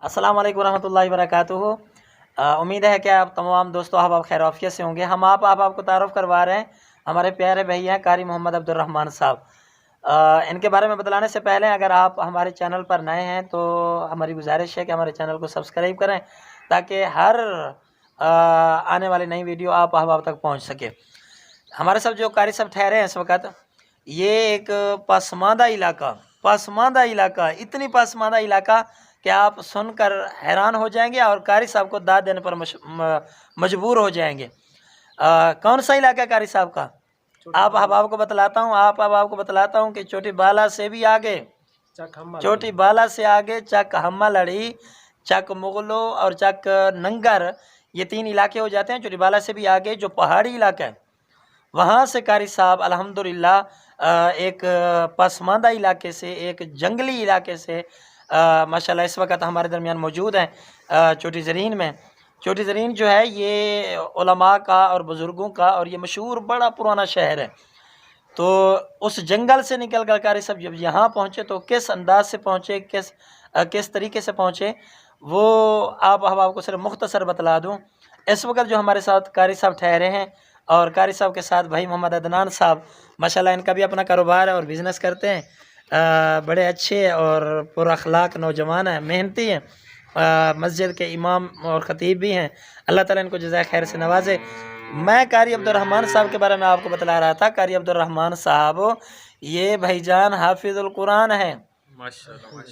अस्सलाम वालेकुम रहमतुल्लाहि वबरकातुहू। उम्मीद है कि आप तमाम दोस्तों अहबाब खैर आफियत से होंगे। हम आपको तारुफ़ करवा रहे हैं हमारे प्यारे भैया कारी मोहम्मद अब्दुर्रहमान साहब। इनके बारे में बतलाने से पहले अगर आप हमारे चैनल पर नए हैं तो हमारी गुजारिश है कि हमारे चैनल को सब्सक्राइब करें ताकि हर आने वाली नई वीडियो आप अहबाब तक पहुंच सके। हमारे साथ जो कारी साहब ठहरे हैं इस वक्त, ये एक पासमानदा इलाका, इतनी पासमानदा इलाका कि आप सुनकर हैरान हो जाएंगे और कारी साहब को दाद देने पर मजबूर हो जाएंगे। कौन सा इलाका है कारी साहब का? आप अहबाब को बतलाता हूँ कि चोटी बाला से भी आगे, चोटी बाला से आगे चक हम्मा लड़ी, चक मुगलो और चक नंगर, ये 3 इलाके हो जाते हैं। चोटी बाला से भी आगे जो पहाड़ी इलाका है वहाँ से कारी साहब अल्हम्दुलिल्लाह एक पसमानदा इलाके से, एक जंगली इलाके से माशाल्लाह इस वक्त हमारे दरमियान मौजूद हैं। चोटी ज़रीन में, चोटी ज़रीन जो है ये उलमा का और बुज़ुर्गों का और ये मशहूर बड़ा पुराना शहर है। तो उस जंगल से निकल कर कारी साहब जब यहाँ पहुँचे तो किस अंदाज से पहुँचे, किस तरीके से पहुँचे, वो आप अहबाब को सिर्फ मुख्तसर बतला दूँ। इस वक्त जो हमारे साथ कारी साहब ठहरे हैं और कारी साहब के साथ भाई मोहम्मद अदनान साहब, माशाल्लाह इनका भी अपना कारोबार है और बिज़नेस करते हैं। बड़े अच्छे और पुरअखलाक नौजवान हैं, मेहनती हैं, मस्जिद के इमाम और ख़तीब भी हैं। अल्लाह ताला इनको जज़ाए खैर से नवाजे। मैं कारी अब्दुर्रहमान साहब के बारे में आपको बतला रहा था। कारी अब्दुर्रहमान साहब ये भाईजान हाफिज़ुल कुरान हैं।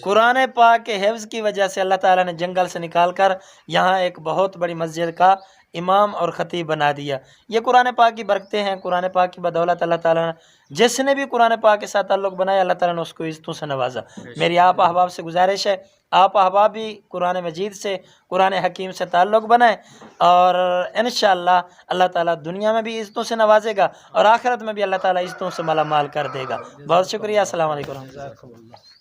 कुरान पाक के हिफ्ज़ की वजह से अल्लाह ताला ने जंगल से निकाल कर यहाँ एक बहुत बड़ी मस्जिद का इमाम और ख़तीब बना दिया। ये कुरान पाक की बरकतें हैं। कुरान पाक की बदौलत अल्लाह ताला ने जिसने भी कुरान पाक के साथ ताल्लुक़ बनाया अल्लाह ताला ने उसको इज़्ज़तों से नवाजा। मेरी आप अहबाब से गुजारिश है, आप अहबाब भी कुरान मजीद से, कुरान हकीम से ताल्लुक़ बनाएं और इंशाअल्लाह अल्लाह ताला दुनिया में भी इज़्ज़तों से नवाजेगा और आखिरत में भी अल्लाह ताला इज़्ज़तों से माला माल कर देगा। बहुत शुक्रिया। अस्सलाम वालेकुम।